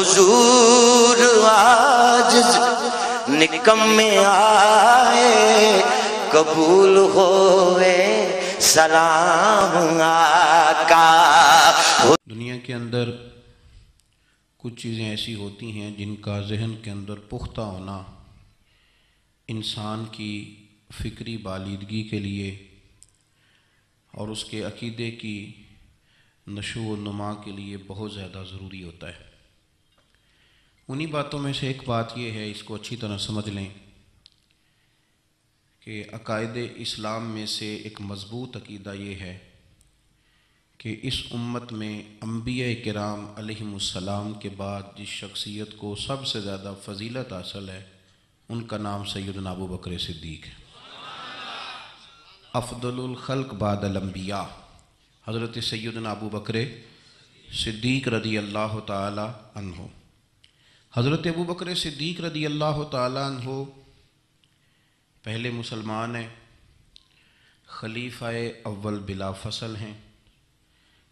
حضور عاجز نکمے آئے، قبول ہوئے سلام آقا۔ دنیا کے اندر کچھ چیزیں ایسی ہوتی ہیں جن کا ذہن کے اندر پختہ ہونا انسان کی فکری بالیدگی کے لیے اور اس کے عقیدے کی نشو و نما کے لیے بہت زیادہ ضروری ہوتا ہے۔ انہی باتوں میں سے ایک بات یہ ہے، اس کو اچھی طرح سمجھ لیں کہ عقائد اسلام میں سے ایک مضبوط عقیدہ یہ ہے کہ اس امت میں انبیاء کرام علیہم السلام کے بعد جس شخصیت کو سب سے زیادہ فضیلت حاصل ہے ان کا نام سیدنا ابو بکر صدیق ہے۔ افضل الخلق بعد الانبیاء حضرت سیدنا ابو بکر صدیق رضی اللہ تعالی عنہ۔ حضرت ابو بکر صدیق رضی اللہ تعالی عنہ پہلے مسلمان ہیں، خلیفہ اول بلا فصل ہیں۔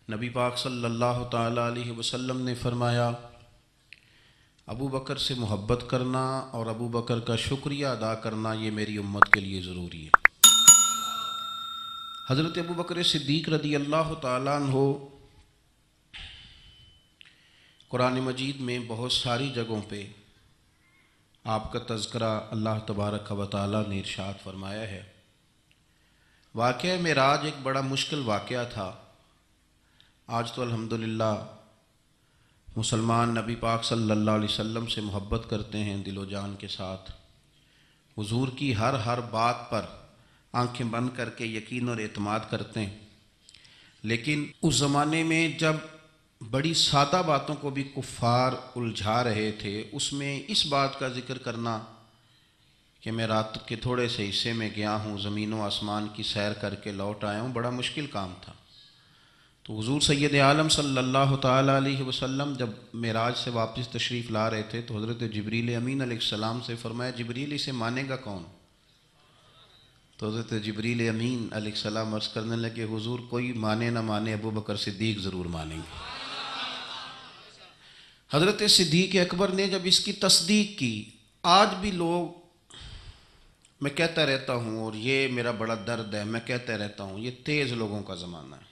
نبی پاک صلی اللہ تعالی علیہ وسلم نے فرمایا ابو بکر سے محبت کرنا اور ابو بکر کا شکریہ ادا کرنا یہ میری امت کے لیے ضروری ہے۔ حضرت ابو بکر صدیق رضی اللہ تعالیٰ عنہ قرآن مجید میں بہت ساری جگہوں پہ آپ کا تذکرہ اللہ تبارک و تعالیٰ نے ارشاد فرمایا ہے۔ واقعہ معراج ایک بڑا مشکل واقعہ تھا۔ آج تو الحمدللہ مسلمان نبی پاک صلی اللہ علیہ وسلم سے محبت کرتے ہیں دل و جان کے ساتھ، حضور کی ہر بات پر آنکھیں بند کر کے یقین اور اعتماد کرتے ہیں، لیکن اس زمانے میں جب بڑی سادہ باتوں کو بھی کفار الجھا رہے تھے، اس میں اس بات کا ذکر کرنا کہ میں رات کے تھوڑے سے حصے میں گیا ہوں، زمین و آسمان کی سیر کر کے لوٹ آیا ہوں، بڑا مشکل کام تھا۔ تو حضور سید عالم صلی اللہ تعالیٰ علیہ وسلم جب معراج سے واپس تشریف لا رہے تھے تو حضرت جبریل امین علیہ السلام سے فرمایا جبریل اسے مانے گا کون؟ تو حضرت جبریل امین علیہ السلام عرض کرنے لگے حضور کوئی مانے نہ مانے ابو بکر صدیق ضرور مانیں گے۔ حضرت صدیق اکبر نے جب اس کی تصدیق کی، آج بھی لوگ، میں کہتا رہتا ہوں اور یہ میرا بڑا درد ہے، میں کہتا رہتا ہوں یہ تیز لوگوں کا زمانہ ہے۔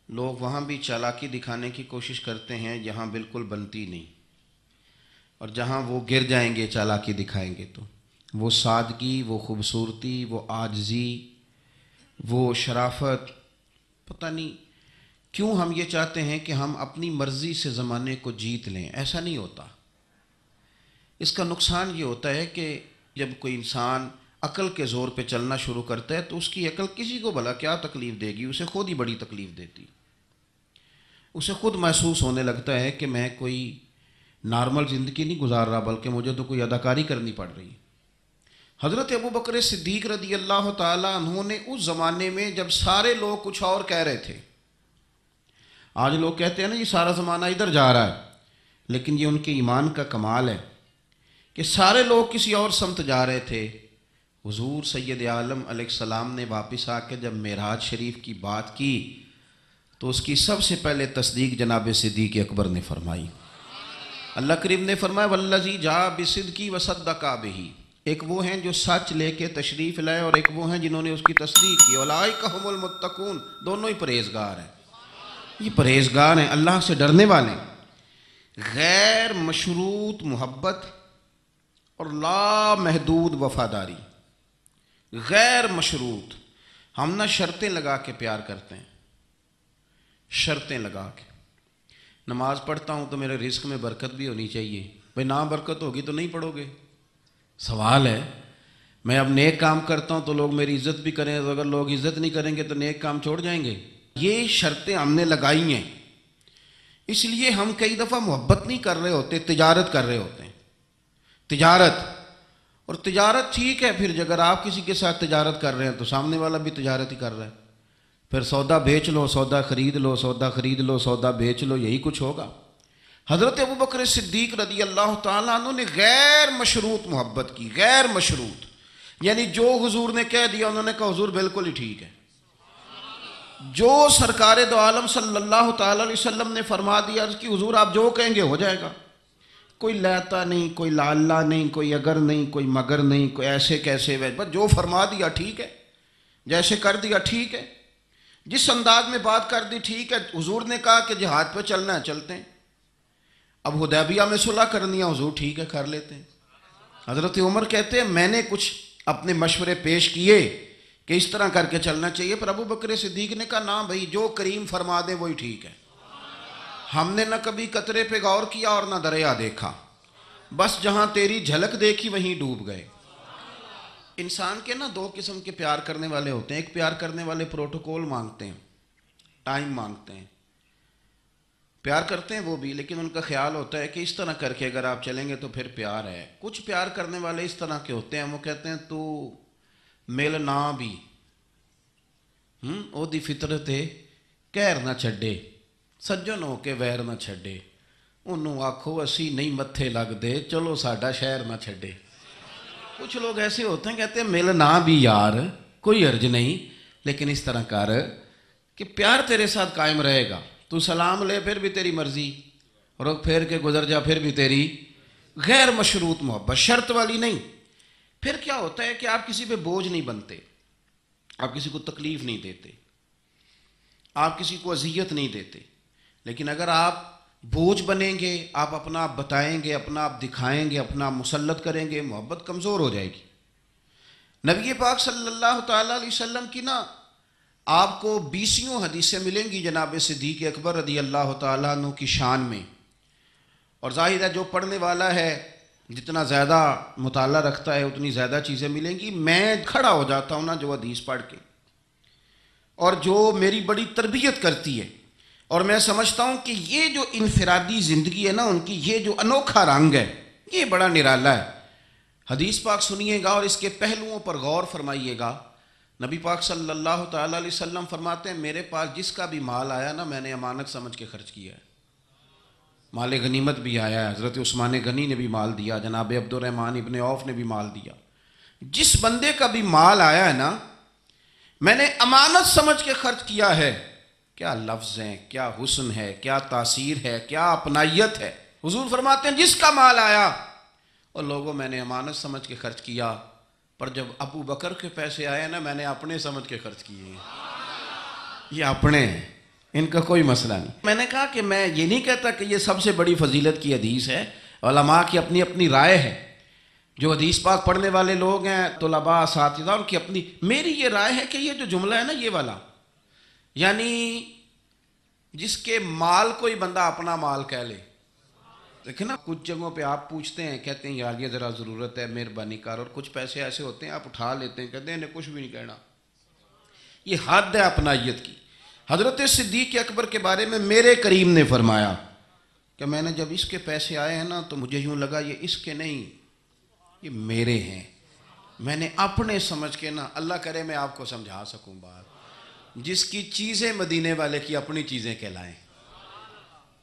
لوگ وہاں بھی چالاکی دکھانے کی کوشش کرتے ہیں جہاں بالکل بنتی نہیں، اور جہاں وہ گر جائیں گے چالاکی دکھائیں گے تو وہ سادگی، وہ خوبصورتی، وہ عاجزی، وہ شرافت، پتہ نہیں کیوں ہم یہ چاہتے ہیں کہ ہم اپنی مرضی سے زمانے کو جیت لیں۔ ایسا نہیں ہوتا۔ اس کا نقصان یہ ہوتا ہے کہ جب کوئی انسان عقل کے زور پہ چلنا شروع کرتا ہے تو اس کی عقل کسی کو بھلا کیا تکلیف دے گی، اسے خود ہی بڑی تکلیف دیتی، اسے خود محسوس ہونے لگتا ہے کہ میں کوئی نارمل زندگی نہیں گزار رہا بلکہ مجھے تو کوئی اداکاری کرنی پڑ رہی۔ حضرت ابو بکر صدیق رضی اللہ تعالیٰ عنہ نے اس زمانے میں جب سارے لوگ کچھ اور کہہ رہے تھے، آج لوگ کہتے ہیں نا یہ سارا زمانہ ادھر جا رہا ہے، لیکن یہ ان کے ایمان کا کمال ہے کہ سارے لوگ کسی اور سمت جا رہے تھے، حضور سید عالم علیہ السلام نے واپس آ کے جب معراج شریف کی بات کی تو اس کی سب سے پہلے تصدیق جناب صدیق اکبر نے فرمائی۔ اللہ کریم نے فرمایا والذی جاء بصدق وصدق بہ، ایک وہ ہیں جو سچ لے کے تشریف لائے اور ایک وہ ہیں جنہوں نے اس کی تصدیق کی، اولئک ھم المتقون، دونوں ہی پرہیزگار ہیں۔ یہ پرہیزگار ہیں، اللہ سے ڈرنے والے، غیر مشروط محبت اور لا محدود وفاداری، غیر مشروط۔ ہم نہ شرطیں لگا کے پیار کرتے ہیں، شرطیں لگا کے۔ نماز پڑھتا ہوں تو میرے رزق میں برکت بھی ہونی چاہیے، بھئی نہ برکت ہوگی تو نہیں پڑھو گے، سوال ہے۔ میں اب نیک کام کرتا ہوں تو لوگ میری عزت بھی کریں، تو اگر لوگ عزت نہیں کریں گے تو نیک کام چھوڑ جائیں گے۔ یہ شرطیں ہم نے لگائی ہیں، اس لیے ہم کئی دفعہ محبت نہیں کر رہے ہوتے، تجارت کر رہے ہوتے ہیں، تجارت۔ اور تجارت ٹھیک ہے، پھر اگر آپ کسی کے ساتھ تجارت کر رہے ہیں تو سامنے والا بھی تجارت ہی کر رہا ہے، پھر سودا بیچ لو، سودا خرید لو، سودا خرید لو، سودا بیچ لو، یہی کچھ ہوگا۔ حضرت ابو بکر صدیق رضی اللہ تعالیٰ عنہ نے غیر مشروط محبت کی، غیر مشروط، یعنی جو حضور نے کہہ دیا انہوں نے کہا حضور بالکل ہی ٹھیک ہے، جو سرکار دو عالم صلی اللہ تعالی علیہ وسلم نے فرما دیا کہ حضور آپ جو کہیں گے ہو جائے گا، کوئی لیتا نہیں، کوئی لاللہ نہیں، کوئی اگر نہیں، کوئی مگر نہیں، کوئی ایسے کیسے بس جو فرما دیا ٹھیک ہے، جیسے کر دیا ٹھیک ہے، جس انداز میں بات کر دی ٹھیک ہے۔ حضور نے کہا کہ جہاد پہ چلنا ہے چلتے ہیں، اب حدیبیہ میں صلح کرنی ہے حضور ٹھیک ہے کر لیتے ہیں۔ حضرت عمر کہتے ہیں میں نے کچھ اپنے مشورے پیش کیے کہ اس طرح کر کے چلنا چاہیے، پر ابو بکر صدیق نے کہا نا بھائی جو کریم فرما دے وہی ٹھیک ہے۔ ہم نے نہ کبھی قطرے پہ غور کیا اور نہ دریا دیکھا، بس جہاں تیری جھلک دیکھی وہیں ڈوب گئے۔ انسان کے نا دو قسم کے پیار کرنے والے ہوتے ہیں، ایک پیار کرنے والے پروٹوکول مانگتے ہیں، ٹائم مانگتے ہیں، پیار کرتے ہیں وہ بھی، لیکن ان کا خیال ہوتا ہے کہ اس طرح کر کے اگر آپ چلیں گے تو پھر پیار ہے۔ کچھ پیار کرنے والے اس طرح کے ہوتے ہیں، وہ کہتے ہیں تو مل نہ بھی او دی فطرت ہے کہر نہ چھڈے، سجن ہو کے ویر نہ چھڈے، انہوں آکھو اسی نہیں متھے لگ دے، چلو ساڈا شہر نہ چھڈے۔ کچھ لوگ ایسے ہوتے ہیں کہتے ہیں مل نہ بھی یار کوئی عرض نہیں، لیکن اس طرح کر کہ پیار تیرے ساتھ قائم رہے گا، تو سلام لے پھر بھی تیری مرضی، رخ پھیر کے گزر جا پھر بھی تیری، غیر مشروط محبت، شرط والی نہیں۔ پھر کیا ہوتا ہے کہ آپ کسی پہ بوجھ نہیں بنتے، آپ کسی کو تکلیف نہیں دیتے، آپ کسی کو اذیت نہیں دیتے، لیکن اگر آپ بوجھ بنیں گے، آپ اپنا آپ بتائیں گے، اپنا آپ دکھائیں گے، اپنا آپ مسلط کریں گے، محبت کمزور ہو جائے گی۔ نبی پاک صلی اللہ تعالیٰ علیہ وسلم کی نا آپ کو 20 حدیثیں ملیں گی جناب صدیق اکبر رضی اللہ تعالیٰ عنہ کی شان میں، اور ظاہر ہے جو پڑھنے والا ہے جتنا زیادہ مطالعہ رکھتا ہے اتنی زیادہ چیزیں ملیں گی۔ میں کھڑا ہو جاتا ہوں نا جو حدیث پڑھ کے، اور جو میری بڑی تربیت کرتی ہے، اور میں سمجھتا ہوں کہ یہ جو انفرادی زندگی ہے نا ان کی، یہ جو انوکھا رنگ ہے یہ بڑا نرالا ہے۔ حدیث پاک سنیے گا اور اس کے پہلوؤں پر غور فرمائیے گا۔ نبی پاک صلی اللہ تعالیٰ علیہ وسلم فرماتے ہیں میرے پاس جس کا بھی مال آیا نا میں نے امانت سمجھ کے خرچ کیا ہے۔ مال غنیمت بھی آیا ہے، حضرت عثمان غنی نے بھی مال دیا، جناب عبد الرحمن ابن عوف نے بھی مال دیا۔ جس بندے کا بھی مال آیا ہے نا میں نے امانت سمجھ کے خرچ کیا ہے۔ کیا لفظ ہیں، کیا حسن ہے، کیا تاثیر ہے، کیا اپنائیت ہے۔ حضور فرماتے ہیں جس کا مال آیا اور لوگوں میں نے امانت سمجھ کے خرچ کیا، پر جب ابو بکر کے پیسے آئے نا میں نے اپنے سمجھ کے خرچ کیے ہیں۔ یہ اپنے ہیں، ان کا کوئی مسئلہ نہیں۔ میں نے کہا کہ میں یہ نہیں کہتا کہ یہ سب سے بڑی فضیلت کی حدیث ہے، علماء کی اپنی اپنی رائے ہے، جو حدیث پاک پڑھنے والے لوگ ہیں طلباء اساتذہ ان کی اپنی، میری یہ رائے ہے کہ یہ جو جملہ ہے نا یہ والا، یعنی جس کے مال کوئی بندہ اپنا مال کہہ لے۔ دیکھیں نا کچھ جگہوں پہ آپ پوچھتے ہیں کہتے ہیں یار یہ ذرا ضرورت ہے مہربانی کر، اور کچھ پیسے ایسے ہوتے ہیں آپ اٹھا لیتے ہیں کہتے ہیں انہیں کچھ بھی نہیں کہنا۔ یہ حد ہے اپنائیت کی۔ حضرت صدیق اکبر کے بارے میں میرے کریم نے فرمایا کہ میں نے جب اس کے پیسے آئے ہیں نا تو مجھے یوں لگا یہ اس کے نہیں یہ میرے ہیں، میں نے اپنے سمجھ کے نا، اللہ کرے میں آپ کو سمجھا سکوں بات، جس کی چیزیں مدینے والے کی اپنی چیزیں کہلائیں،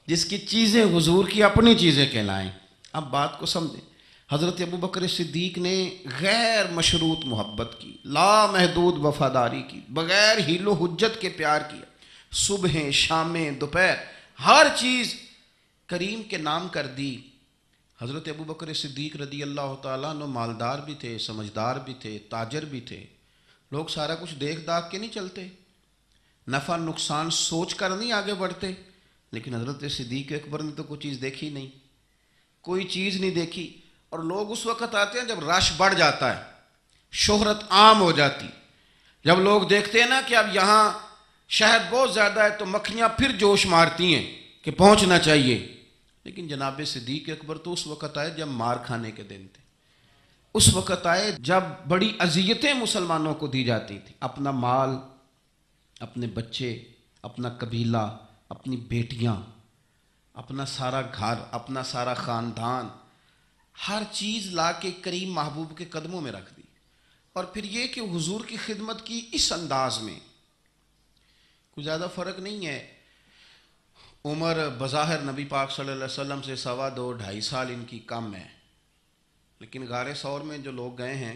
جس کی چیزیں حضور کی اپنی چیزیں کہلائیں۔ اب بات کو سمجھیں، حضرت ابو بکر صدیق نے غیر مشروط محبت کی، لا محدود وفاداری کی، بغیر حیل و حجت کے پیار کیا، صبح شامیں دوپہر ہر چیز کریم کے نام کر دی۔ حضرت ابو بکر صدیق رضی اللہ تعالیٰ عنہ مالدار بھی تھے، سمجھدار بھی تھے، تاجر بھی تھے، لوگ سارا کچھ دیکھ داکھ کے نہیں چلتے، نفع نقصان سوچ کر نہیں آگے بڑھتے، لیکن حضرت صدیق اکبر نے تو کوئی چیز دیکھی نہیں، کوئی چیز نہیں دیکھی۔ اور لوگ اس وقت آتے ہیں جب رش بڑھ جاتا ہے، شہرت عام ہو جاتی، جب لوگ دیکھتے ہیں نا کہ اب یہاں شہد بہت زیادہ ہے تو مکھیاں پھر جوش مارتی ہیں کہ پہنچنا چاہیے۔ لیکن جناب صدیق اکبر تو اس وقت آئے جب مار کھانے کے دن تھے، اس وقت آئے جب بڑی اذیتیں مسلمانوں کو دی جاتی تھی، اپنا مال، اپنے بچے، اپنا قبیلہ، اپنی بیٹیاں، اپنا سارا گھر، اپنا سارا خاندان، ہر چیز لا کے کریم محبوب کے قدموں میں رکھ دی۔ اور پھر یہ کہ حضور کی خدمت کی اس انداز میں کوئی زیادہ فرق نہیں ہے۔ عمر بظاہر نبی پاک صلی اللہ علیہ وسلم سے 2.5-2.5 سال ان کی کم ہے، لیکن غار ثور میں جو لوگ گئے ہیں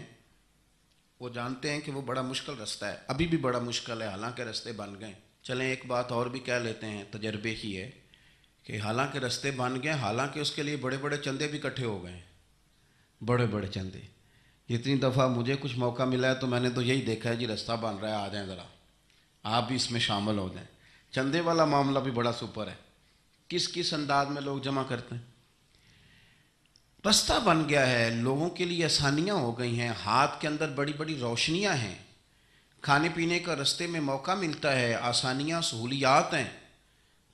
وہ جانتے ہیں کہ وہ بڑا مشکل رستہ ہے، ابھی بھی بڑا مشکل ہے، حالانکہ رستے بن گئے۔ چلیں ایک بات اور بھی کہہ لیتے ہیں، تجربے کی ہے، کہ حالانکہ رستے بن گئے، حالانکہ اس کے لیے بڑے بڑے چندے بھی اکٹھے ہو گئے ہیں، بڑے بڑے چندے. جتنی دفعہ مجھے کچھ موقع ملا ہے تو میں نے تو یہی دیکھا ہے جی رستہ بن رہا ہے، آ جائیں ذرا آپ بھی اس میں شامل ہو جائیں. چندے والا معاملہ بھی بڑا سپر ہے، کس کس انداز میں لوگ جمع کرتے ہیں. رستہ بن گیا ہے، لوگوں کے لیے آسانیاں ہو گئی ہیں، ہاتھ کے اندر بڑی بڑی روشنیاں ہیں، کھانے پینے کا رستے میں موقع ملتا ہے، آسانیاں سہولیات ہیں.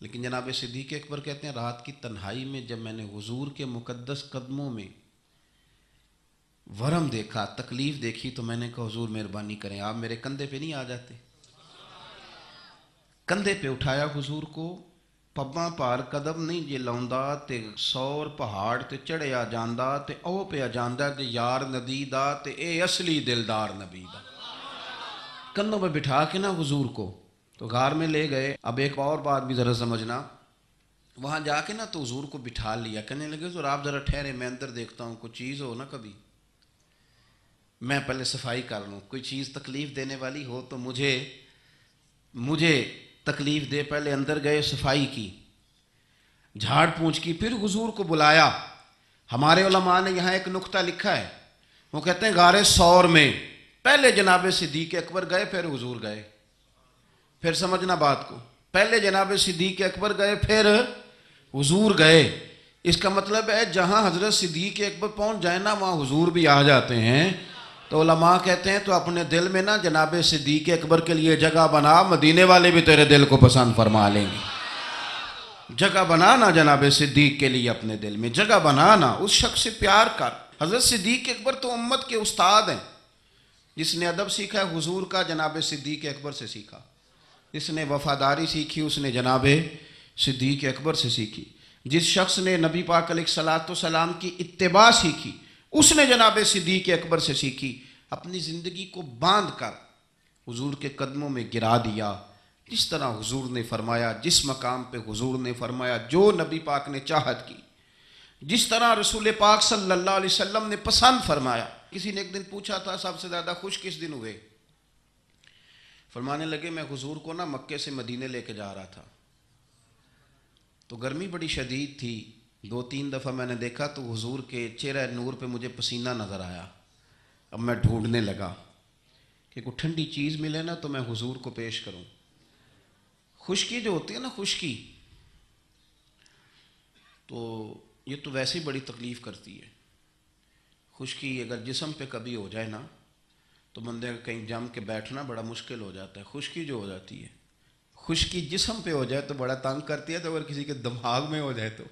لیکن جناب صدیق اکبر کہتے ہیں رات کی تنہائی میں جب میں نے حضور کے مقدس قدموں میں ورم دیکھا، تکلیف دیکھی، تو میں نے کہا حضور مہربانی کریں، آپ میرے کندھے پہ نہیں آ جاتے. کندھے پہ اٹھایا حضور کو، پباں پار قدم نہیں جے لاؤندا تے سور پہاڑ تے چڑھیا جاندا تے او پہ جاندا تے یار ندی دا تے اے اصلی دلدار نبی دا. کندھوں پہ بٹھا کے نا حضور کو تو غار میں لے گئے. اب ایک اور بات بھی ذرا سمجھنا، وہاں جا کے نا تو حضور کو بٹھا لیا، کہنے لگے حضور آپ ذرا ٹھہرے، میں اندر دیکھتا ہوں کوئی چیز ہو نا، کبھی میں پہلے صفائی کر لوں، کوئی چیز تکلیف دینے والی ہو تو مجھے تکلیف دے. پہلے اندر گئے، صفائی کی، جھاڑ پونچھ کی، پھر حضور کو بلایا. ہمارے علماء نے یہاں ایک نقطہ لکھا ہے، وہ کہتے ہیں غار ثور میں پہلے جناب صدیق اکبر گئے، پھر حضور گئے. پھر سمجھنا بات کو، پہلے جناب صدیق اکبر گئے، پھر حضور گئے. اس کا مطلب ہے جہاں حضرت صدیق اکبر پہنچ جائے نا وہاں حضور بھی آ جاتے ہیں. تو علماء کہتے ہیں تو اپنے دل میں نا جناب صدیق اکبر کے لیے جگہ بنا، مدینے والے بھی تیرے دل کو پسند فرما لیں گے. جگہ بنانا جناب صدیق کے لیے، اپنے دل میں جگہ بنانا، اس شخص سے پیار کر. حضرت صدیق اکبر تو امت کے استاد ہیں. جس نے ادب سیکھا ہے حضور کا جناب صدیق اکبر سے سیکھا، جس نے وفاداری سیکھی اس نے جناب صدیق اکبر سے سیکھی، جس شخص نے نبی پاک علیہ الصلوۃ والسلام کی اتباع سیکھی اس نے جناب صدیق اکبر سے سیکھی. اپنی زندگی کو باندھ کر حضور کے قدموں میں گرا دیا، جس طرح حضور نے فرمایا، جس مقام پہ حضور نے فرمایا، جو نبی پاک نے چاہت کی، جس طرح رسول پاک صلی اللہ علیہ وسلم نے پسند فرمایا. کسی نے ایک دن پوچھا تھا سب سے زیادہ خوش کس دن ہوئے؟ فرمانے لگے میں حضور کو نا مکے سے مدینے لے کے جا رہا تھا تو گرمی بڑی شدید تھی، 2-3 دفعہ میں نے دیکھا تو حضور کے چہرہ نور پہ مجھے پسینہ نظر آیا. اب میں ڈھونڈنے لگا کہ کوئی ٹھنڈی چیز ملے نا تو میں حضور کو پیش کروں. خشکی جو ہوتی ہے نا، خشکی تو یہ تو ویسے ہی بڑی تکلیف کرتی ہے. خشکی اگر جسم پہ کبھی ہو جائے نا تو بندے کا کہیں جم کے بیٹھنا بڑا مشکل ہو جاتا ہے. خشکی جو ہو جاتی ہے، خشکی جسم پہ ہو جائے تو بڑا تنگ کرتی ہے، تو اگر کسی کے دماغ میں ہو جائے تو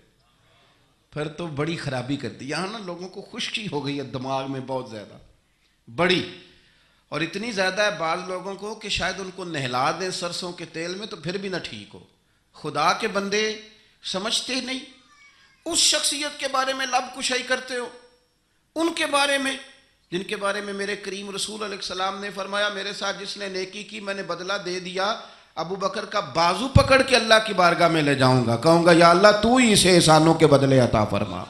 پھر تو بڑی خرابی کرتی ہے. یہاں نا لوگوں کو خشکی ہو گئی ہے دماغ میں بہت زیادہ بڑی، اور اتنی زیادہ ہے بعض لوگوں کو کہ شاید ان کو نہلا دیں سرسوں کے تیل میں تو پھر بھی نہ ٹھیک ہو. خدا کے بندے سمجھتے نہیں، اس شخصیت کے بارے میں لب کشائی کرتے ہو، ان کے بارے میں جن کے بارے میں میرے کریم رسول علیہ السلام نے فرمایا میرے ساتھ جس نے نیکی کی میں نے بدلہ دے دیا. ابو بکر کا بازو پکڑ کے اللہ کی بارگاہ میں لے جاؤں گا، کہوں گا یا اللہ تو ہی اسے احسانوں کے بدلے عطا فرما.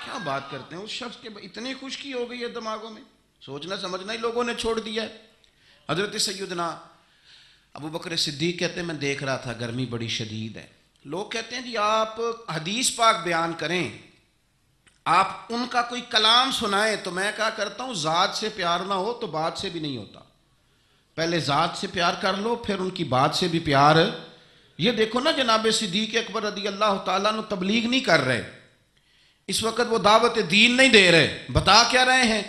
کیا بات کرتے ہیں، اس شخص کے اتنی خشکی ہو گئی ہے دماغوں میں، سوچنا سمجھنا ہی لوگوں نے چھوڑ دیا ہے. حضرت سیدنا ابو بکر صدیق کہتے ہیں میں دیکھ رہا تھا گرمی بڑی شدید ہے. لوگ کہتے ہیں جی آپ حدیث پاک بیان کریں، آپ ان کا کوئی کلام سنائیں، تو میں کہا کرتا ہوں ذات سے پیار نہ ہو تو بات سے بھی نہیں ہوتا. پہلے ذات سے پیار کر لو پھر ان کی بات سے بھی پیار. یہ دیکھو نا جناب صدیق اکبر رضی اللہ تعالیٰ عنہ تبلیغ نہیں کر رہے اس وقت، وہ دعوت دین نہیں دے رہے، بتا کیا رہے ہیں.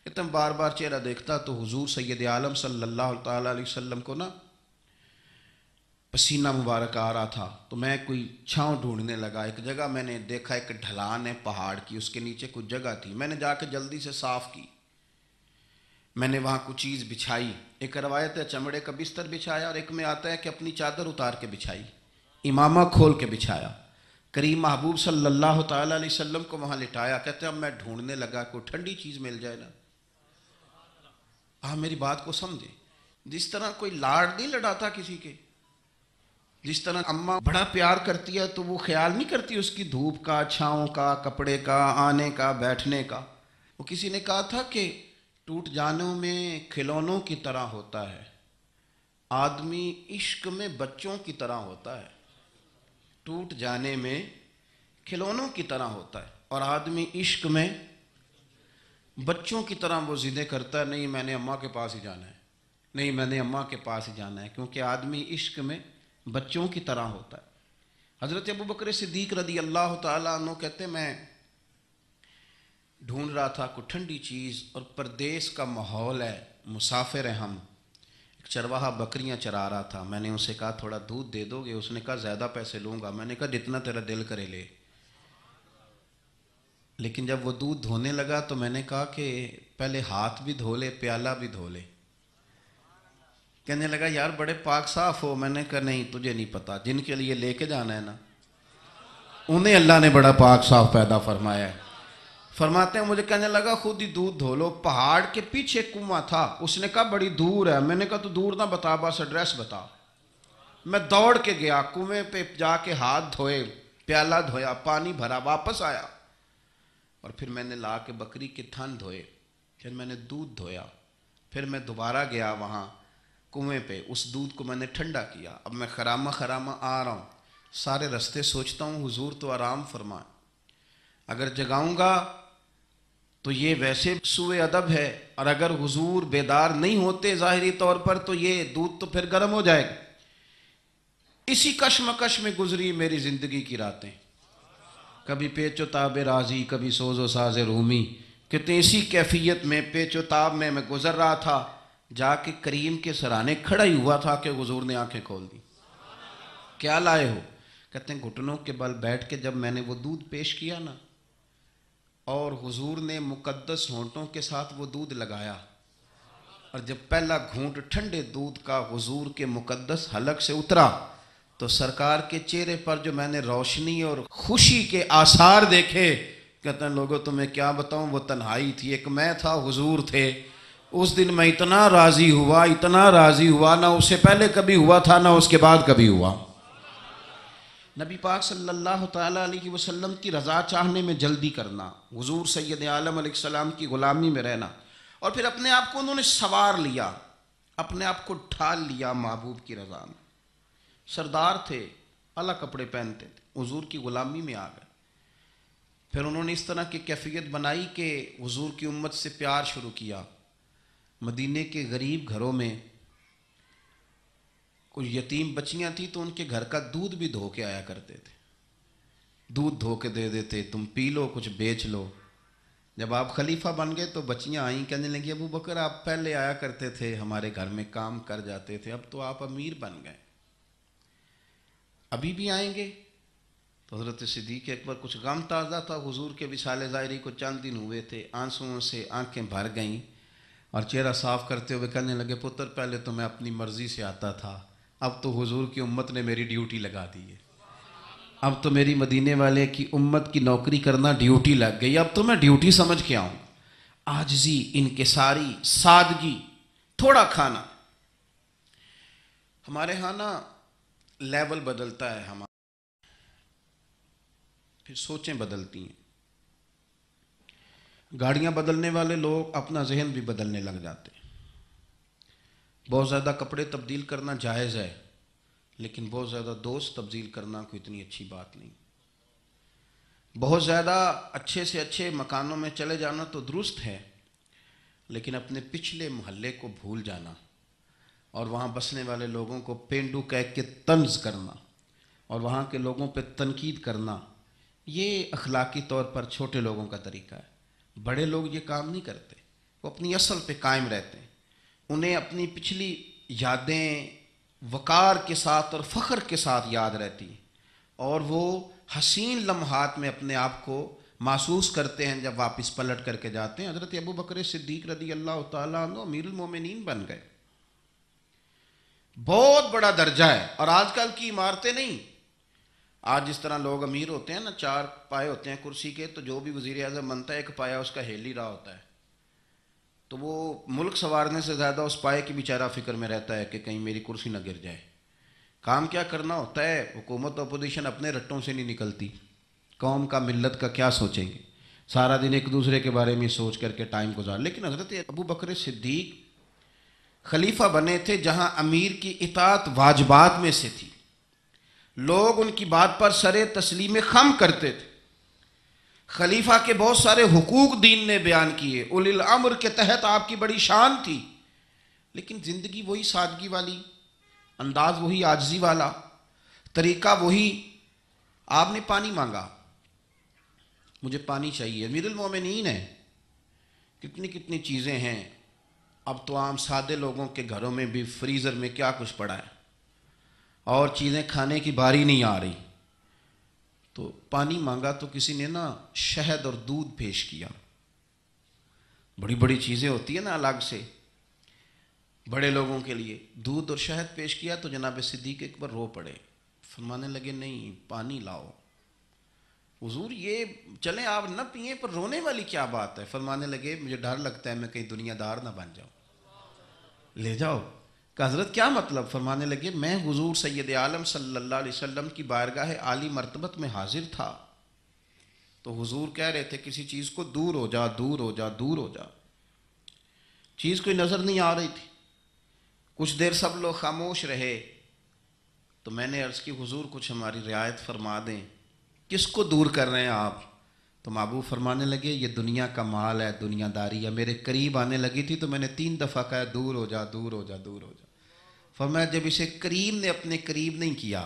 اتنا بار بار چہرہ دیکھتا تو حضور سید عالم صلی اللہ تعالیٰ علیہ وسلم کو نا پسینہ مبارک آ رہا تھا تو میں کوئی چھاؤں ڈھونڈنے لگا. ایک جگہ میں نے دیکھا ایک ڈھلان ہے پہاڑ کی، اس کے نیچے کچھ جگہ تھی، میں نے جا کے جلدی سے صاف کی، میں نے وہاں کچھ چیز بچھائی. ایک روایت ہے چمڑے کا بستر بچھایا، اور ایک میں آتا ہے کہ اپنی چادر اتار کے بچھائی، امامہ کھول کے بچھایا، کریم محبوب صلی اللہ تعالیٰ علیہ وسلم کو وہاں لٹایا. کہتے ہیں اب میں ڈھونڈنے لگا کوئی ٹھنڈی چیز مل جائے نا. آپ میری بات کو سمجھیں، جس طرح کوئی لاڑ نہیں لڑاتا کسی کے، جس طرح اماں بڑا پیار کرتی ہے تو وہ خیال نہیں کرتی اس کی دھوپ کا، چھاؤں کا، کپڑے کا، آنے کا، بیٹھنے کا. وہ کسی نے کہا تھا کہ ٹوٹ جانوں میں کھلونوں کی طرح ہوتا ہے، آدمی عشق میں بچوں کی طرح ہوتا ہے، ٹوٹ جانے میں کھلونوں کی طرح ہوتا ہے، اور آدمی عشق میں بچوں کی طرح وہ ضدیں کرتا ہے، نہیں میں نے اماں کے پاس ہی جانا ہے، نہیں میں نے اماں کے پاس ہی جانا ہے، کیونکہ آدمی عشق میں بچوں کی طرح ہوتا ہے۔ حضرت ابو بکر صدیق رضی اللہ تعالیٰ عنہ کہتے ہیں میں ڈھونڈ رہا تھا کوئی ٹھنڈی چیز، اور پردیس کا ماحول ہے، مسافر ہیں ہم، ایک چرواہا بکریاں چرا رہا تھا، میں نے اسے کہا تھوڑا دودھ دے دو گے؟ اس نے کہا زیادہ پیسے لوں گا۔ میں نے کہا جتنا تیرا دل کرے لے۔ لیکن جب وہ دودھ دھونے لگا تو میں نے کہا کہ پہلے ہاتھ بھی دھو لے، پیالہ بھی دھو لے۔ کہنے لگا یار بڑے پاک صاف ہو۔ میں نے کہا نہیں تجھے نہیں پتا، جن کے لیے لے کے جانا ہے نا انہیں اللہ نے بڑا پاک صاف پیدا فرمایا ہے۔ فرماتے ہیں مجھے کہنے لگا خود ہی دودھ دھو لو۔ پہاڑ کے پیچھے کنواں تھا، اس نے کہا بڑی دور ہے۔ میں نے کہا تو دور نہ بتا، بس ایڈریس بتا۔ میں دوڑ کے گیا، کنویں پہ جا کے ہاتھ دھوئے، پیالہ دھویا، پانی بھرا، واپس آیا، اور پھر میں نے لا کے بکری کے تھن دھوئے، پھر میں نے دودھ دھویا، پھر میں دوبارہ گیا وہاں کنویں پہ، اس دودھ کو میں نے ٹھنڈا کیا۔ اب میں خرامہ خرامہ آ رہا ہوں، سارے رستے سوچتا ہوں حضور تو آرام فرمائیں، اگر جگاؤں گا تو یہ ویسے سوء ادب ہے، اور اگر حضور بیدار نہیں ہوتے ظاہری طور پر تو یہ دودھ تو پھر گرم ہو جائے گا۔ اسی کشمکش میں گزری میری زندگی کی راتیں، کبھی پیچ و تاب راضی، کبھی سوز و ساز رومی۔ کہتے اسی کیفیت میں پیچ و تاب میں گزر رہا تھا، جا کے کریم کے سرانے کھڑا ہی ہوا تھا کہ حضور نے آنکھیں کھول دی۔ کیا لائے ہو؟ کہتے ہیں گھٹنوں کے بل بیٹھ کے جب میں نے وہ دودھ پیش کیا نا، اور حضور نے مقدس ہونٹوں کے ساتھ وہ دودھ لگایا، اور جب پہلا گھونٹ ٹھنڈے دودھ کا حضور کے مقدس حلق سے اترا تو سرکار کے چہرے پر جو میں نے روشنی اور خوشی کے آثار دیکھے، کہتے ہیں لوگوں تمہیں کیا بتاؤں، وہ تنہائی تھی، ایک میں تھا، حضور تھے۔ اس دن میں اتنا راضی ہوا، اتنا راضی ہوا، نہ اس سے پہلے کبھی ہوا تھا نہ اس کے بعد کبھی ہوا۔ نبی پاک صلی اللہ تعالیٰ علیہ وسلم کی رضا چاہنے میں جلدی کرنا، حضور سید عالم علیہ السلام کی غلامی میں رہنا، اور پھر اپنے آپ کو انہوں نے سوار لیا، اپنے آپ کو ڈھال لیا محبوب کی رضا میں۔ سردار تھے، اعلیٰ کپڑے پہنتے تھے، حضور کی غلامی میں آ گئے۔ پھر انہوں نے اس طرح کی کیفیت بنائی کہ حضور کی امت سے پیار شروع کیا۔ مدینے کے غریب گھروں میں کچھ یتیم بچیاں تھیں تو ان کے گھر کا دودھ بھی دھو کے آیا کرتے تھے، دودھ دھو کے دے دیتے، تم پی لو کچھ بیچ لو۔ جب آپ خلیفہ بن گئے تو بچیاں آئیں، کہنے لگی ابو بکر آپ پہلے آیا کرتے تھے، ہمارے گھر میں کام کر جاتے تھے، اب تو آپ امیر بن گئے، ابھی بھی آئیں گے؟ تو حضرت صدیق اکبر کچھ غم تازہ تھا، حضور کے وصال ظاہری کو چند دن ہوئے تھے، آنسوؤں سے آنکھیں بھر گئیں، اور چہرہ صاف کرتے ہوئے کہنے لگے پتر پہلے تو میں اپنی مرضی سے آتا تھا، اب تو حضور کی امت نے میری ڈیوٹی لگا دی ہے، اب تو میری مدینے والے کی امت کی نوکری کرنا ڈیوٹی لگ گئی، اب تو میں ڈیوٹی سمجھ کے آؤں۔ عاجزی، انکساری، سادگی، تھوڑا کھانا۔ ہمارے ہاں نا لیول بدلتا ہے، ہمارا پھر سوچیں بدلتی ہیں، گاڑیاں بدلنے والے لوگ اپنا ذہن بھی بدلنے لگ جاتے ہیں۔ بہت زیادہ کپڑے تبدیل کرنا جائز ہے، لیکن بہت زیادہ دوست تبدیل کرنا کوئی اتنی اچھی بات نہیں۔ بہت زیادہ اچھے سے اچھے مکانوں میں چلے جانا تو درست ہے، لیکن اپنے پچھلے محلے کو بھول جانا اور وہاں بسنے والے لوگوں کو پینڈو کہہ کے طنز کرنا اور وہاں کے لوگوں پہ تنقید کرنا، یہ اخلاقی طور پر چھوٹے لوگوں کا طریقہ ہے۔ بڑے لوگ یہ کام نہیں کرتے، وہ اپنی اصل پہ قائم رہتے ہیں، انہیں اپنی پچھلی یادیں وقار کے ساتھ اور فخر کے ساتھ یاد رہتی ہیں، اور وہ حسین لمحات میں اپنے آپ کو محسوس کرتے ہیں جب واپس پلٹ کر کے جاتے ہیں۔ حضرت ابو بکر صدیق رضی اللہ تعالیٰ عنہ امیر المومنین بن گئے، بہت بڑا درجہ ہے، اور آج کل کی عمارتیں نہیں۔ آج جس طرح لوگ امیر ہوتے ہیں نا، 4 پائے ہوتے ہیں کرسی کے، تو جو بھی وزیر اعظم بنتا ہے 1 پایا اس کا ہیل ہی رہا ہوتا ہے، تو وہ ملک سنوارنے سے زیادہ اس پائے کی بیچارہ فکر میں رہتا ہے کہ کہیں میری کرسی نہ گر جائے۔ کام کیا کرنا ہوتا ہے، حکومت اپوزیشن اپنے رٹوں سے نہیں نکلتی، قوم کا ملت کا کیا سوچیں گے، سارا دن ایک دوسرے کے بارے میں سوچ کر کے ٹائم گزار۔ لیکن حضرت ابو بکر صدیق خلیفہ بنے تھے جہاں امیر کی اطاعت واجبات میں سے تھی، لوگ ان کی بات پر سر تسلیم خم کرتے تھے، خلیفہ کے بہت سارے حقوق دین نے بیان کیے، اولی الامر کے تحت آپ کی بڑی شان تھی، لیکن زندگی وہی سادگی والی، انداز وہی عاجزی والا، طریقہ وہی۔ آپ نے پانی مانگا، مجھے پانی چاہیے، امیر المومنین ہے، کتنی کتنی چیزیں ہیں، اب تو عام سادے لوگوں کے گھروں میں بھی فریزر میں کیا کچھ پڑا ہے اور چیزیں کھانے کی باری نہیں آ رہی، تو پانی مانگا تو کسی نے نا شہد اور دودھ پیش کیا، بڑی بڑی چیزیں ہوتی ہیں نا الگ سے بڑے لوگوں کے لیے، دودھ اور شہد پیش کیا تو جناب صدیق اکبر رو پڑے، فرمانے لگے نہیں پانی لاؤ۔ حضور یہ چلیں آپ نہ پئیں پر رونے والی کیا بات ہے؟ فرمانے لگے مجھے ڈر لگتا ہے میں کہیں دنیا دار نہ بن جاؤں، لے جاؤ۔ کہ حضرت کیا مطلب؟ فرمانے لگے میں حضور سید عالم صلی اللہ علیہ وسلم کی بارگاہ عالی مرتبت میں حاضر تھا، تو حضور کہہ رہے تھے کسی چیز کو دور ہو جا، دور ہو جا، دور ہو جا، چیز کوئی نظر نہیں آ رہی تھی، کچھ دیر سب لوگ خاموش رہے، تو میں نے عرض کی حضور کچھ ہماری رعایت فرما دیں، کس کو دور کر رہے ہیں آپ؟ تو محبوب فرمانے لگے یہ دنیا کا مال ہے، دنیا داری ہے، میرے قریب آنے لگی تھی تو میں نے 3 دفعہ کہا دور ہو جا، دور ہو جا، دور ہو جا۔ فرمایا جب اسے کریم نے اپنے قریب نہیں کیا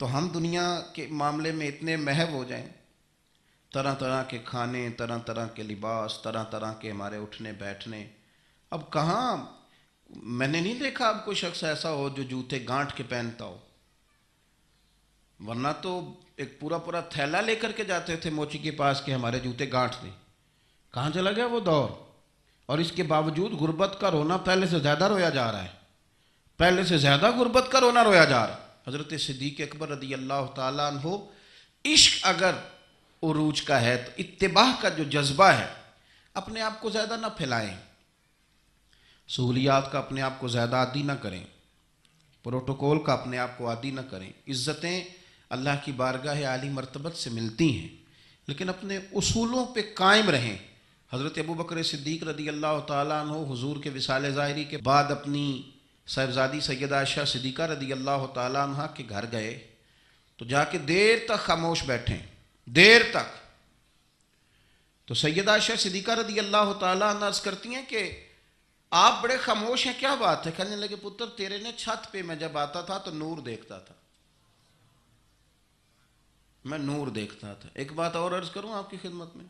تو ہم دنیا کے معاملے میں اتنے محو ہو جائیں، طرح طرح کے کھانے، طرح طرح کے لباس، طرح طرح کے ہمارے اٹھنے بیٹھنے، اب کہاں میں نے نہیں دیکھا اب کوئی شخص ایسا ہو جو جوتے گانٹھ کے پہنتا ہو، ورنہ تو ایک پورا پورا تھیلا لے کر کے جاتے تھے موچی کے پاس کہ ہمارے جوتے گانٹھ دیں، کہاں چلا گیا وہ دور؟ اور اس کے باوجود غربت کا رونا پہلے سے زیادہ رویا جا رہا ہے، پہلے سے زیادہ غربت کا رونا رویا جا رہا ہے۔ حضرت صدیق اکبر رضی اللہ تعالیٰ عنہ، عشق اگر عروج کا ہے تو اتباع کا جو جذبہ ہے، اپنے آپ کو زیادہ نہ پھیلائیں، سہولیات کا اپنے آپ کو زیادہ عادی نہ کریں، پروٹوکول کا اپنے آپ کو عادی نہ کریں۔ عزتیں اللہ کی بارگاہ عالی مرتبت سے ملتی ہیں، لیکن اپنے اصولوں پہ قائم رہیں۔ حضرت ابوبکر صدیق رضی اللہ تعالیٰ عنہ حضور کے وصال ظاہری کے بعد اپنی صاحبزادی سیدہ عائشہ صدیقہ رضی اللہ تعالیٰ عنہ کے گھر گئے تو جا کے دیر تک خاموش بیٹھیں، دیر تک، تو سیدہ عائشہ صدیقہ رضی اللہ تعالیٰ عنہ عرض کرتی ہیں کہ آپ بڑے خاموش ہیں، کیا بات ہے؟ کہنے لگے پتر تیرے نے چھت پہ میں جب آتا تھا تو نور دیکھتا تھا، میں نور دیکھتا تھا۔ ایک بات اور عرض کروں آپ کی خدمت میں،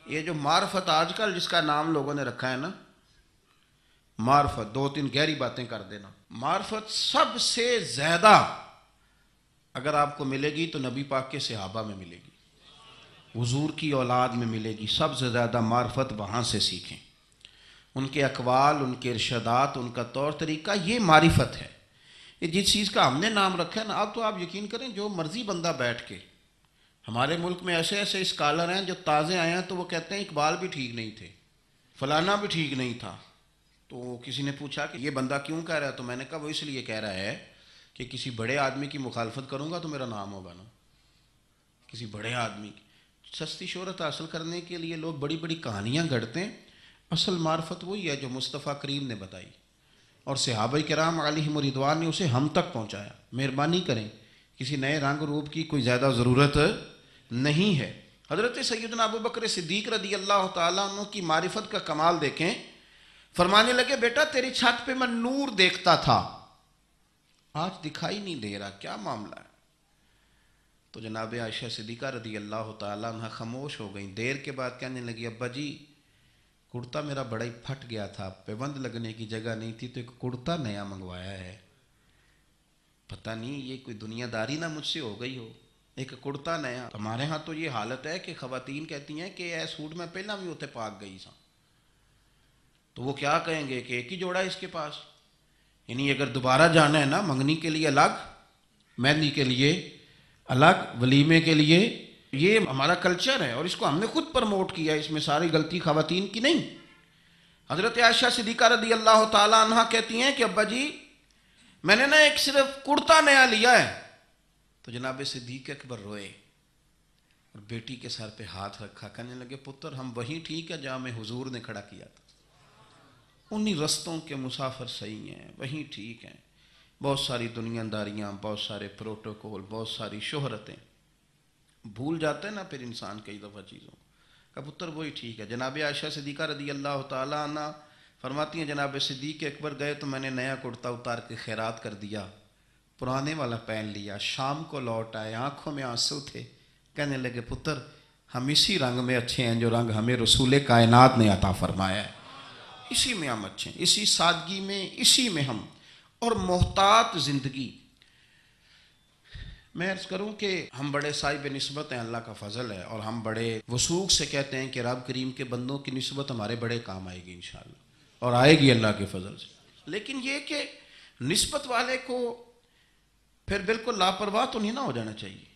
یہ جو معرفت آج کل جس کا نام لوگوں نے رکھا ہے نا، معرفت، 2-3 گہری باتیں کر دینا، معرفت سب سے زیادہ اگر آپ کو ملے گی تو نبی پاک کے صحابہ میں ملے گی، حضور کی اولاد میں ملے گی، سب سے زیادہ معرفت وہاں سے سیکھیں، ان کے اقوال، ان کے ارشادات، ان کا طور طریقہ، یہ معرفت ہے۔ یہ جس چیز کا ہم نے نام رکھا ہے نا، اب تو آپ یقین کریں جو مرضی بندہ بیٹھ کے، ہمارے ملک میں ایسے ایسے اسکالر ہیں جو تازے آئے ہیں تو وہ کہتے ہیں اقبال بھی ٹھیک نہیں تھے، فلانا بھی ٹھیک نہیں تھا، تو کسی نے پوچھا کہ یہ بندہ کیوں کہہ رہا ہے، تو میں نے کہا وہ اس لیے کہہ رہا ہے کہ کسی بڑے آدمی کی مخالفت کروں گا تو میرا نام ہوگا نا، کسی بڑے آدمی کی سستی شہرت حاصل کرنے کے لیے لوگ بڑی بڑی کہانیاں گھڑتے ہیں، اصل معرفت وہی ہے جو مصطفیٰ کریم نے بتائی اور صحابہ کرام علیہم رضوان نے اسے ہم تک پہنچایا۔ مہربانی کریں، کسی نئے رنگ روپ کی کوئی زیادہ ضرورت نہیں ہے۔ حضرت سیدنا ابوبکر صدیق رضی اللہ تعالیٰ عنہ کی معرفت کا کمال دیکھیں، فرمانے لگے بیٹا تیری چھت پہ میں نور دیکھتا تھا، آج دکھائی نہیں دے رہا، کیا معاملہ ہے؟ تو جناب عائشہ صدیقہ رضی اللہ تعالیٰ عنہ خاموش ہو گئیں، دیر کے بعد کہنے لگی ابا جی کرتا میرا بڑا ہی پھٹ گیا تھا، پیوند لگنے کی جگہ نہیں تھی تو ایک کرتا نیا منگوایا ہے، پتہ نہیں یہ کوئی دنیا داری نہ مجھ سے ہو گئی ہو، ایک کرتا نیا۔ ہمارے ہاں تو یہ حالت ہے کہ خواتین کہتی ہیں کہ اے سوٹ میں پہلا بھی ہوتے پاک گئی سا، تو وہ کیا کہیں گے کہ ایک ہی جوڑا ہے اس کے پاس، یعنی اگر دوبارہ جانا ہے نا منگنی کے لیے الگ، مہندی کے لیے الگ، ولیمے کے لیے، یہ ہمارا کلچر ہے اور اس کو ہم نے خود پرموٹ کیا، اس میں ساری غلطی خواتین کی نہیں۔ حضرت عائشہ صدیقہ رضی اللہ تعالیٰ عنہ کہتی ہیں کہ ابا جی میں نے نا ایک صرف کرتا نیا لیا ہے، تو جناب صدیق اکبر روئے اور بیٹی کے سر پہ ہاتھ رکھا، کہنے لگے پتر ہم وہیں ٹھیک ہے جہاں میں حضور نے کھڑا کیا تھا، انہی رستوں کے مسافر صحیح ہیں، وہیں ٹھیک ہیں. بہت ساری دنیا داریاں، بہت سارے پروٹوکول، بہت ساری شہرتیں، بھول جاتے ہیں نا پھر انسان کئی دفعہ چیزوں کا پتر وہی ٹھیک ہے. جناب عائشہ صدیقہ رضی اللہ تعالیٰ عنہ فرماتی ہیں جناب صدیق اکبر گئے تو میں نے نیا کرتا اتار کے خیرات کر دیا، پرانے والا پہن لیا. شام کو لوٹ آئے، آنکھوں میں آنسو تھے. کہنے لگے پتر ہم اسی رنگ میں اچھے ہیں جو رنگ ہمیں رسول کائنات نے عطا فرمایا ہے، اسی میں ہم اچھے ہیں، اسی سادگی میں، اسی میں ہم. اور محتاط زندگی، میں عرض کروں کہ ہم بڑے صاحب نسبت ہیں، اللہ کا فضل ہے، اور ہم بڑے وثوق سے کہتے ہیں کہ رب کریم کے بندوں کی نسبت ہمارے بڑے کام آئے گی انشاءاللہ، اور آئے گی اللہ کے فضل سے. لیکن یہ کہ نسبت والے کو پھر بالکل لاپرواہ تو نہیں نہ ہو جانا چاہیے.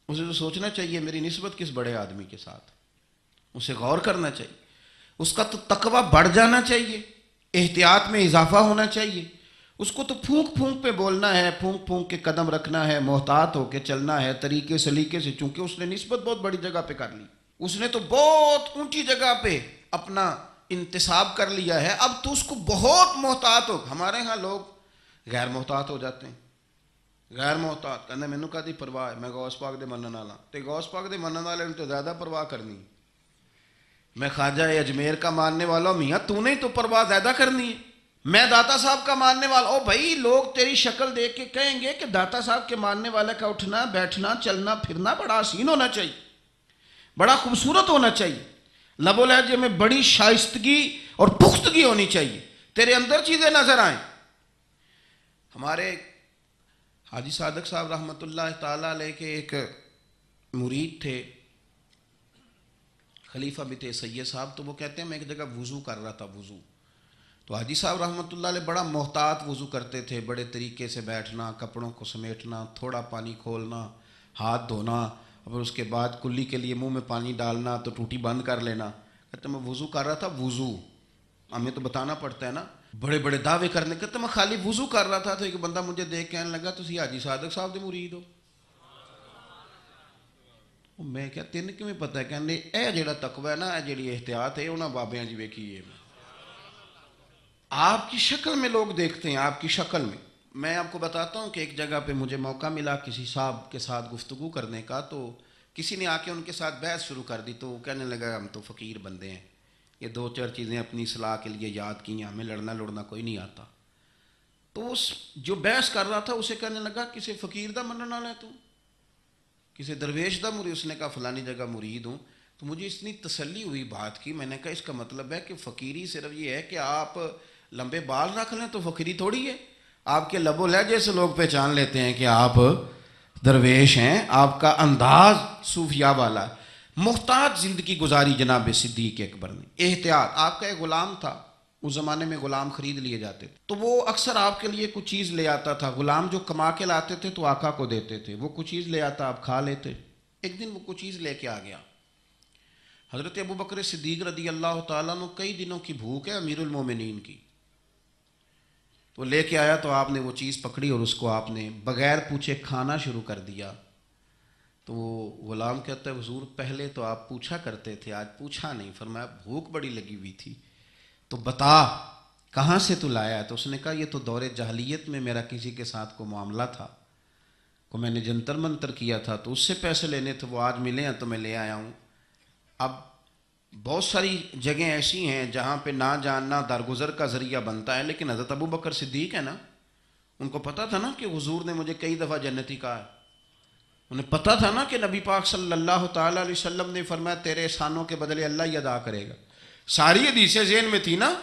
اسے تو سوچنا چاہیے میری نسبت کس بڑے آدمی کے ساتھ، اسے غور کرنا چاہیے، اس کا تو تقویٰ بڑھ جانا چاہیے، احتیاط میں اضافہ ہونا چاہیے. اس کو تو پھونک پھونک پہ بولنا ہے، پھونک پھونک کے قدم رکھنا ہے، محتاط ہو کے چلنا ہے طریقے سلیقے سے، چونکہ اس نے نسبت بہت بڑی جگہ پہ کر لی، اس نے تو بہت اونچی جگہ پہ اپنا انتساب کر لیا ہے. اب تو اس کو بہت محتاط ہو. ہمارے ہاں لوگ غیر محتاط ہو جاتے ہیں، غیر محتاط کہنا مینوں کہتی پرواہ ہے، میں غوث پاک دے منن والا. تے غوث پاک دے منن والے نے تو زیادہ پرواہ کرنی. میں خواجہ اجمیر کا ماننے والا ہوں، میاں تو نے تو پرواہ زیادہ کرنی ہے. میں داتا صاحب کا ماننے والا. او بھائی لوگ تیری شکل دیکھ کے کہیں گے کہ داتا صاحب کے ماننے والے کا اٹھنا بیٹھنا چلنا پھرنا بڑا حسین ہونا چاہیے، بڑا خوبصورت ہونا چاہیے، لب و لہجے میں بڑی شائستگی اور پختگی ہونی چاہیے، تیرے اندر چیزیں نظر آئیں. ہمارے حاجی صادق صاحب رحمۃ اللہ تعالیٰ علیہ کے ایک مرید تھے، خلیفہ بھی تھے سید صاحب. تو وہ کہتے ہیں میں ایک جگہ وضو کر رہا تھا، وضو تو حاجی صاحب رحمۃ اللہ علیہ بڑا محتاط وضو کرتے تھے، بڑے طریقے سے بیٹھنا، کپڑوں کو سمیٹنا، تھوڑا پانی کھولنا، ہاتھ دھونا، اور اس کے بعد کلی کے لیے منہ میں پانی ڈالنا تو ٹوٹی بند کر لینا. کہتے میں وضو کر رہا تھا، وضو ہمیں تو بتانا پڑتا ہے نا، بڑے بڑے دعوے کرنے. کہتے میں خالی وضو کر رہا تھا تو ایک بندہ مجھے دیکھ کہنے لگا تسی حاجی صادق صاحب دے مرید ہو. میں کیا تین کیویں پتہ ہے؟ کہنے اے جڑا تقوی ہے نا، اے جڑی احتیاط ہے انہاں بابیاں جی ویکھی ہے. آپ کی شکل میں لوگ دیکھتے ہیں، آپ کی شکل میں. میں آپ کو بتاتا ہوں کہ ایک جگہ پہ مجھے موقع ملا کسی صاحب کے ساتھ گفتگو کرنے کا، تو کسی نے آ کے ان کے ساتھ بحث شروع کر دی. تو وہ کہنے لگا ہم تو فقیر بندے ہیں، یہ دو چار چیزیں اپنی اصلاح کے لیے یاد کی ہیں، ہمیں لڑنا کوئی نہیں آتا. تو اس جو بحث کر رہا تھا اسے کہنے لگا کسی فقیر دا منن والا ہے تو، کسی درویش دا مرید؟ اس نے کہا فلانی جگہ مرید ہوں. تو مجھے اتنی تسلی ہوئی بات کی. میں نے کہا اس کا مطلب ہے کہ فقیری صرف یہ ہے کہ آپ لمبے بال رکھ لیں تو فقیری تھوڑی ہے. آپ کے لب و لہجے سے لوگ پہچان لیتے ہیں کہ آپ درویش ہیں، آپ کا انداز صوفیاء والا ہے. محتاط زندگی گزاری جناب صدیق اکبر نے، احتیاط. آپ کا ایک غلام تھا، اس زمانے میں غلام خرید لیے جاتے تھے، تو وہ اکثر آپ کے لیے کچھ چیز لے آتا تھا. غلام جو کما کے لاتے تھے تو آقا کو دیتے تھے، وہ کچھ چیز لے آتا، آپ کھا لیتے. ایک دن وہ کچھ چیز لے کے آ گیا. حضرت ابو بکر صدیق رضی اللہ تعالیٰ نے کئی دنوں کی بھوک ہے امیر المومنین کی، تو لے کے آیا تو آپ نے وہ چیز پکڑی اور اس کو آپ نے بغیر پوچھے کھانا شروع کر دیا. تو وہ غلام کہتا ہے حضور پہلے تو آپ پوچھا کرتے تھے، آج پوچھا نہیں. فرمایا بھوک بڑی لگی ہوئی تھی تو بتا کہاں سے تو لایا ہے؟ تو اس نے کہا یہ تو دور جاہلیت میں میرا کسی کے ساتھ کو معاملہ تھا، کو میں نے جنتر منتر کیا تھا تو اس سے پیسے لینے تھے، وہ آج ملے ہیں تو میں لے آیا ہوں. اب بہت ساری جگہیں ایسی ہیں جہاں پہ نہ جاننا درگزر کا ذریعہ بنتا ہے، لیکن حضرت ابو بکر صدیق ہے نا، ان کو پتہ تھا نا کہ حضور نے مجھے کئی دفعہ جنتی کہا ہے. انہیں پتہ تھا نا کہ نبی پاک صلی اللہ تعالیٰ علیہ وسلم نے فرمایا تیرے احسانوں کے بدلے اللہ ہی ادا کرے گا. ساری حدیثیں ذہن میں تھی نا،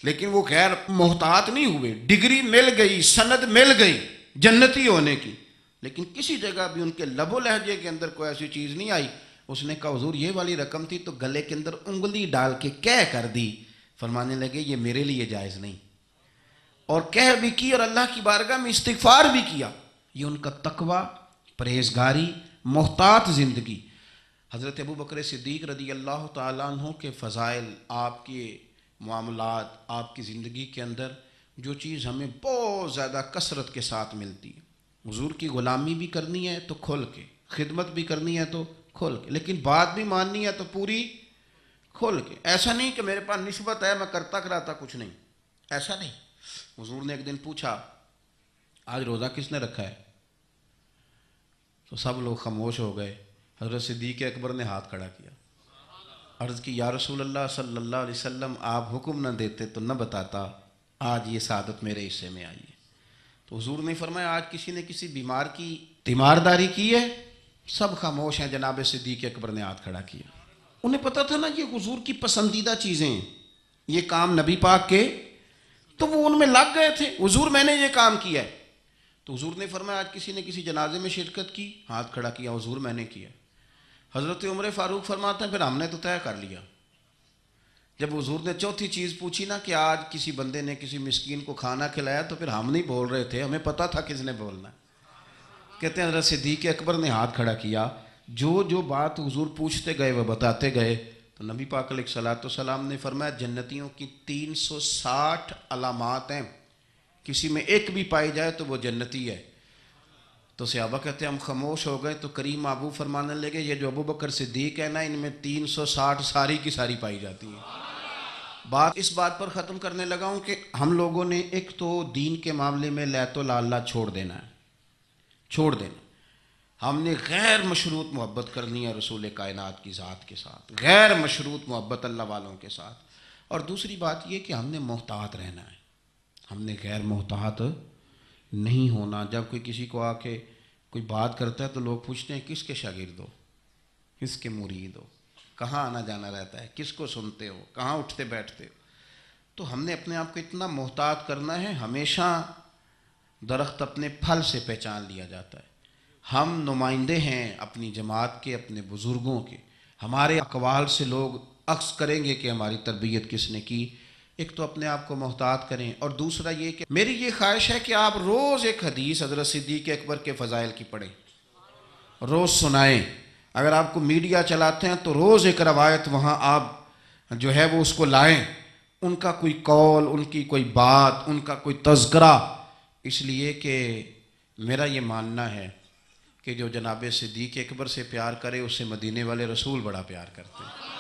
لیکن وہ خیر محتاط نہیں ہوئے. ڈگری مل گئی، سند مل گئی جنتی ہونے کی، لیکن کسی جگہ بھی ان کے لب و لہجے کے اندر کوئی ایسی چیز نہیں آئی. اس نے کہا حضور یہ والی رقم تھی تو گلے کے اندر انگلی ڈال کے کہہ کر دی. فرمانے لگے یہ میرے لیے جائز نہیں، اور کہہ بھی کی اور اللہ کی بارگاہ میں استغفار بھی کیا. یہ ان کا تقوی، پرہیزگاری، محتاط زندگی. حضرت ابو بکر صدیق رضی اللہ تعالیٰ عنہ کے فضائل، آپ کے معاملات، آپ کی زندگی کے اندر جو چیز ہمیں بہت زیادہ کثرت کے ساتھ ملتی ہے. حضور کی غلامی بھی کرنی ہے تو کھل کے، خدمت بھی کرنی ہے تو کھول کے، لیکن بات بھی ماننی ہے تو پوری کھول کے. ایسا نہیں کہ میرے پاس نسبت ہے میں کرتا کراتا کچھ نہیں, ایسا نہیں. حضور نے ایک دن پوچھا آج روزہ کس نے رکھا ہے؟ تو سب لوگ خاموش ہو گئے. حضرت صدیق اکبر نے ہاتھ کھڑا کیا, عرض کی یا رسول اللہ صلی اللہ علیہ وسلم آپ حکم نہ دیتے تو نہ بتاتا, آج یہ سعادت میرے حصے میں آئی ہے. تو حضور نے فرمایا آج کسی نے کسی بیمار کی تیمارداری کی ہے؟ سب خاموش ہیں. جناب صدیق اکبر نے ہاتھ کھڑا کیا. انہیں پتا تھا نا یہ حضور کی پسندیدہ چیزیں ہیں, یہ کام نبی پاک کے, تو وہ ان میں لگ گئے تھے. حضور میں نے یہ کام کیا ہے. تو حضور نے فرمایا آج کسی نے کسی جنازے میں شرکت کی؟ ہاتھ کھڑا کیا. حضور میں نے کیا. حضرت عمر فاروق فرماتے ہیں پھر ہم نے تو طے کر لیا. جب حضور نے چوتھی چیز پوچھی نا کہ آج کسی بندے نے کسی مسکین کو کھانا کھلایا, تو پھر ہم نہیں بول رہے تھے, ہمیں پتا تھا کس نے بولنا. کہتے ہیں حضرت صدیق اکبر نے ہاتھ کھڑا کیا. جو بات حضور پوچھتے گئے وہ بتاتے گئے. تو نبی پاک علیہ الصلوۃ والسلام نے فرمایا جنتیوں کی 360 علامات ہیں, کسی میں ایک بھی پائی جائے تو وہ جنتی ہے. تو صحابہ کہتے ہیں ہم خاموش ہو گئے. تو کریم ابو فرمانے لگے یہ جو ابو بکر صدیق ہے نا, ان میں 360 ساری کی ساری پائی جاتی ہیں. بات اس بات پر ختم کرنے لگا ہوں کہ ہم لوگوں نے ایک تو دین کے معاملے میں لیت و لالا چھوڑ دینا ہے, چھوڑ دینا. ہم نے غیر مشروط محبت کرنی ہے رسول کائنات کی ذات کے ساتھ, غیر مشروط محبت اللہ والوں کے ساتھ. اور دوسری بات یہ کہ ہم نے محتاط رہنا ہے, ہم نے غیر محتاط نہیں ہونا. جب کوئی کسی کو آ کے کوئی بات کرتا ہے تو لوگ پوچھتے ہیں کس کے شاگرد ہو, کس کے مرید ہو, کہاں آنا جانا رہتا ہے, کس کو سنتے ہو, کہاں اٹھتے بیٹھتے ہو. تو ہم نے اپنے آپ کو اتنا محتاط کرنا ہے. ہمیشہ درخت اپنے پھل سے پہچان لیا جاتا ہے. ہم نمائندے ہیں اپنی جماعت کے, اپنے بزرگوں کے. ہمارے اقوال سے لوگ عکس کریں گے کہ ہماری تربیت کس نے کی. ایک تو اپنے آپ کو محتاط کریں, اور دوسرا یہ کہ میری یہ خواہش ہے کہ آپ روز ایک حدیث حضرت صدیق اکبر کے فضائل کی پڑھیں, روز سنائیں. اگر آپ کو میڈیا چلاتے ہیں تو روز ایک روایت وہاں آپ جو ہے وہ اس کو لائیں, ان کا کوئی قول, ان کی کوئی بات, ان کا کوئی تذکرہ. اس لیے کہ میرا یہ ماننا ہے کہ جو جناب صدیق اکبر سے پیار کرے اسے مدینے والے رسول بڑا پیار کرتے ہیں.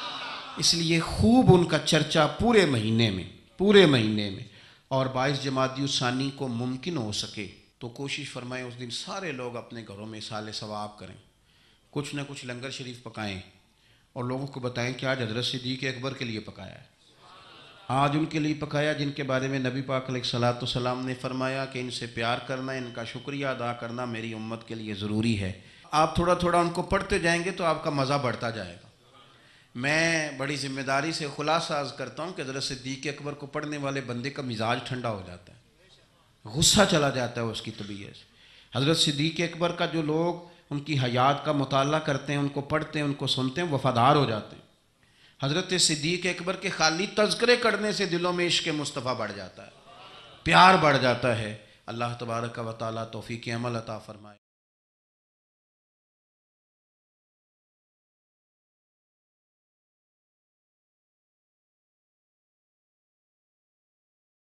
اس لیے خوب ان کا چرچا پورے مہینے میں. اور 22 جمادی الثانی کو ممکن ہو سکے تو کوشش فرمائیں اس دن سارے لوگ اپنے گھروں میں اصالِ ثواب کریں, کچھ نہ کچھ لنگر شریف پکائیں, اور لوگوں کو بتائیں کہ آج حضرت صدیق اکبر کے لیے پکایا ہے, آج ان کے لیے پکایا جن کے بارے میں نبی پاک علیہ الصلوۃ والسلام نے فرمایا کہ ان سے پیار کرنا, ان کا شکریہ ادا کرنا میری امت کے لیے ضروری ہے. آپ تھوڑا تھوڑا ان کو پڑھتے جائیں گے تو آپ کا مزہ بڑھتا جائے گا. میں بڑی ذمہ داری سے خلاصہ عرض کرتا ہوں کہ حضرت صدیق اکبر کو پڑھنے والے بندے کا مزاج ٹھنڈا ہو جاتا ہے, غصہ چلا جاتا ہے اس کی طبیعت سے. حضرت صدیق اکبر کا جو لوگ ان کی حیات کا مطالعہ کرتے ہیں, ان کو پڑھتے ہیں, ان کو سنتے ہیں, وفادار ہو جاتے ہیں. حضرت صدیق اکبر کے خالی تذکرے کرنے سے دلوں میں عشق مصطفیٰ بڑھ جاتا ہے, پیار بڑھ جاتا ہے. اللہ تبارک و تعالیٰ توفیق عمل عطا فرمائے.